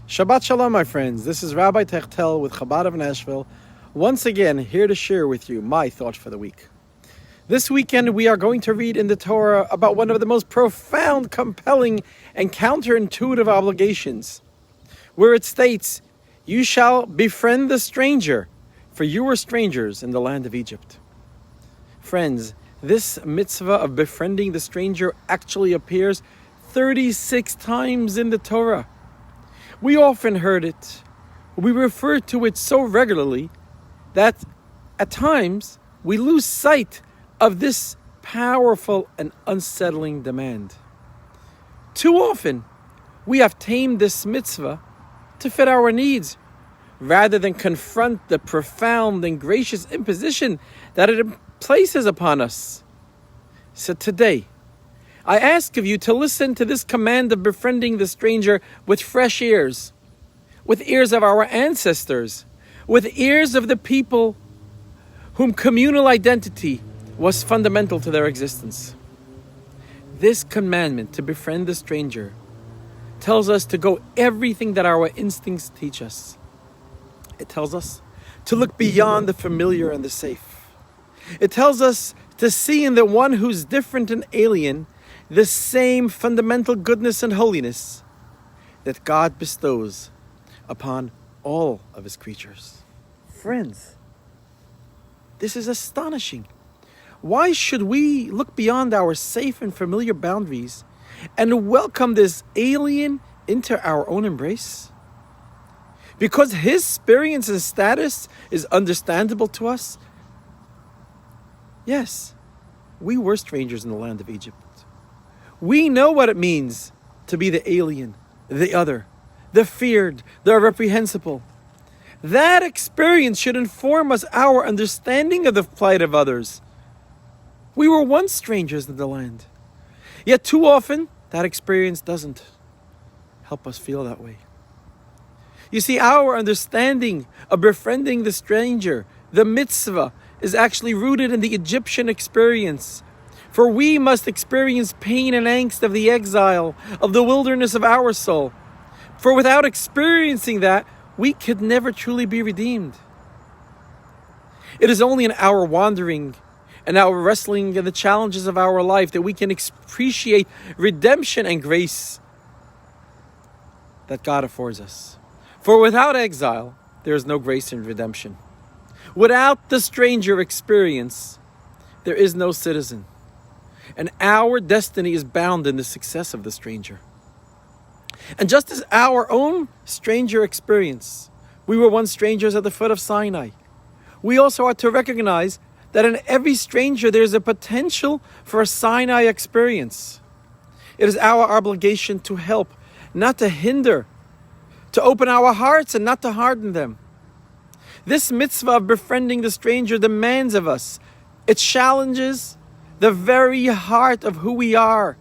Shabbat Shalom, my friends. This is Rabbi Tiechtel with Chabad Of Nashville, once again here to share with you my thoughts for the week. This weekend we are going to read in the Torah about one of the most profound, compelling, and counterintuitive obligations, where it states, "You shall befriend the stranger, for you were strangers in the land of Egypt." Friends, this mitzvah of befriending the stranger actually appears 36 times in the Torah. We often heard it. We refer to it so regularly that at times we lose sight of this powerful and unsettling demand. Too often we have tamed this mitzvah to fit our needs rather than confront the profound and gracious imposition that it places upon us. So today, I ask of you to listen to this command of befriending the stranger with fresh ears, with ears of our ancestors, with ears of the people whom communal identity was fundamental to their existence. This commandment to befriend the stranger tells us to go everything that our instincts teach us. It tells us to look beyond the familiar and the safe. It tells us to see in the one who's different and alien the same fundamental goodness and holiness that God bestows upon all of his creatures. Friends, this is astonishing. Why should we look beyond our safe and familiar boundaries and welcome this alien into our own embrace? Because his experience and status is understandable to us? Yes, we were strangers in the land of Egypt. We know what it means to be the alien, the other, the feared, the reprehensible. That experience should inform us our understanding of the plight of others. We were once strangers in the land. Yet too often, that experience doesn't help us feel that way. You see, our understanding of befriending the stranger, the mitzvah, is actually rooted in the Egyptian experience. For we must experience pain and angst of the exile, of the wilderness of our soul. For without experiencing that, we could never truly be redeemed. It is only in our wandering and our wrestling and the challenges of our life that we can appreciate redemption and grace that God affords us. For without exile, there is no grace and redemption. Without the stranger experience, there is no citizen. And our destiny is bound in the success of the stranger. And just as our own stranger experience, we were once strangers at the foot of Sinai, we also are to recognize that in every stranger there is a potential for a Sinai experience. It is our obligation to help, not to hinder, to open our hearts and not to harden them. This mitzvah of befriending the stranger demands of us. It challenges the very heart of who we are,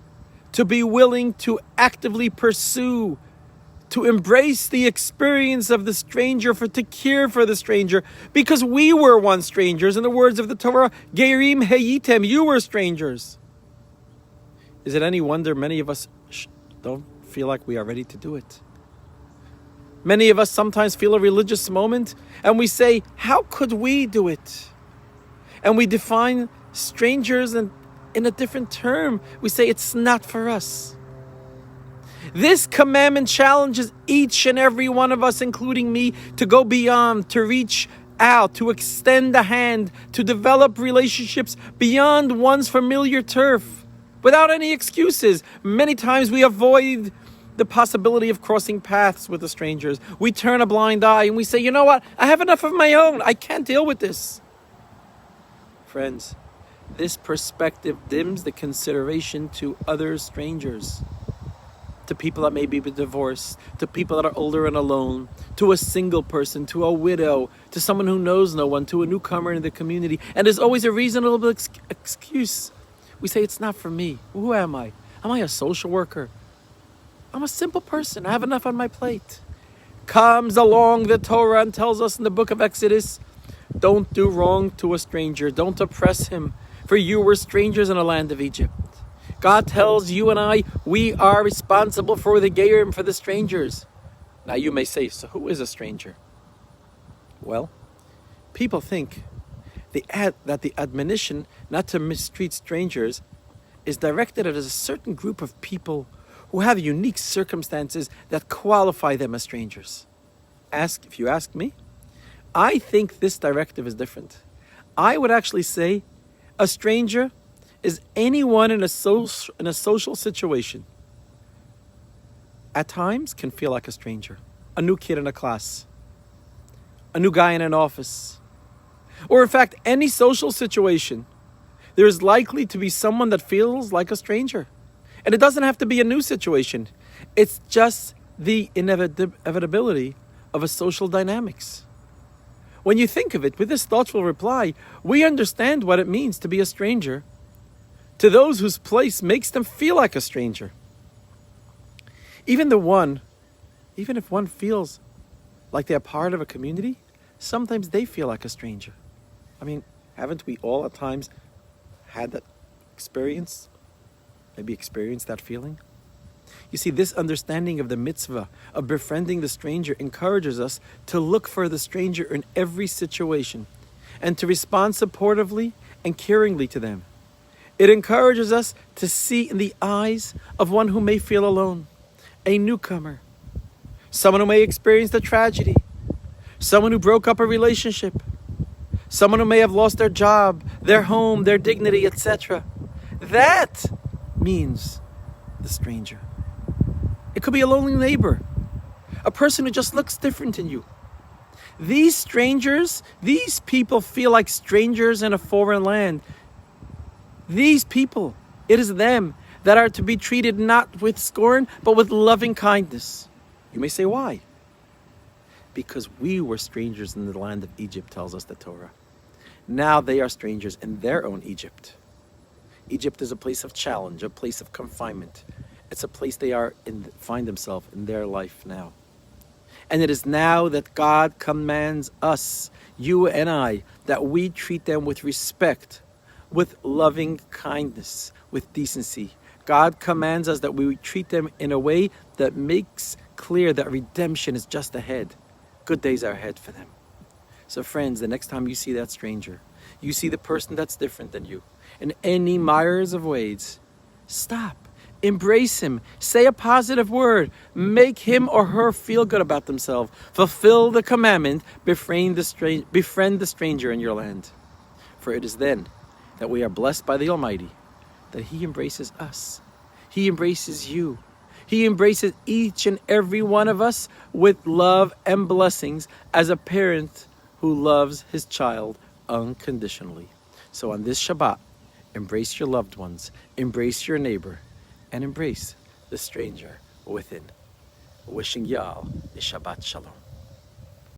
to be willing to actively pursue, to embrace the experience of the stranger, to care for the stranger, because we were once strangers. In the words of the Torah, Gerim Heyitem, you were strangers. Is it any wonder many of us don't feel like we are ready to do it? Many of us sometimes feel a religious moment and we say, how could we do it? And we define strangers and in a different term. We say it's not for us. This commandment challenges each and every one of us, including me, to go beyond, to reach out, to extend a hand, to develop relationships beyond one's familiar turf, without any excuses. Many times we avoid the possibility of crossing paths with the strangers. We turn a blind eye and we say, you know what? I have enough of my own. I can't deal with this. Friends, this perspective dims the consideration to other strangers, to people that may be divorced, to people that are older and alone, to a single person, to a widow, to someone who knows no one, to a newcomer in the community. And there's always a reasonable excuse. We say, it's not for me. Who am I? Am I a social worker? I'm a simple person. I have enough on my plate. Comes along the Torah and tells us in the book of Exodus, don't do wrong to a stranger. Don't oppress him. For you were strangers in the land of Egypt. God tells you and I, we are responsible for the Gerim, for the strangers. Now you may say, so who is a stranger? Well, people think that the admonition not to mistreat strangers is directed at a certain group of people who have unique circumstances that qualify them as strangers. If you ask me, I think this directive is different. I would actually say a stranger is anyone in a social situation at times can feel like a stranger. A new kid in a class, a new guy in an office, or in fact any social situation, there is likely to be someone that feels like a stranger. And it doesn't have to be a new situation. It's just the inevitability of a social dynamics. When you think of it, with this thoughtful reply, we understand what it means to be a stranger to those whose place makes them feel like a stranger. Even if one feels like they're part of a community, sometimes they feel like a stranger. I mean, haven't we all at times had that experience? Maybe experienced that feeling? You see, this understanding of the mitzvah of befriending the stranger encourages us to look for the stranger in every situation and to respond supportively and caringly to them. It encourages us to see in the eyes of one who may feel alone, a newcomer, someone who may experience a tragedy, someone who broke up a relationship, someone who may have lost their job, their home, their dignity, etc. That means the stranger. It could be a lonely neighbor, a person who just looks different than you. These strangers, these people feel like strangers in a foreign land. These people, it is them that are to be treated not with scorn, but with loving kindness. You may say, why? Because we were strangers in the land of Egypt, tells us the Torah. Now they are strangers in their own Egypt. Egypt is a place of challenge, a place of confinement. It's a place they find themselves in their life now. And it is now that God commands us, you and I, that we treat them with respect, with loving kindness, with decency. God commands us that we treat them in a way that makes clear that redemption is just ahead. Good days are ahead for them. So friends, the next time you see that stranger, you see the person that's different than you, in any myriad of ways, stop. Embrace him. Say a positive word. Make him or her feel good about themselves. Fulfill the commandment. Befriend the stranger in your land. For it is then that we are blessed by the Almighty, that he embraces us. He embraces you. He embraces each and every one of us with love and blessings as a parent who loves his child unconditionally. So on this Shabbat, embrace your loved ones, embrace your neighbor, and embrace the stranger within. Wishing y'all a Shabbat Shalom.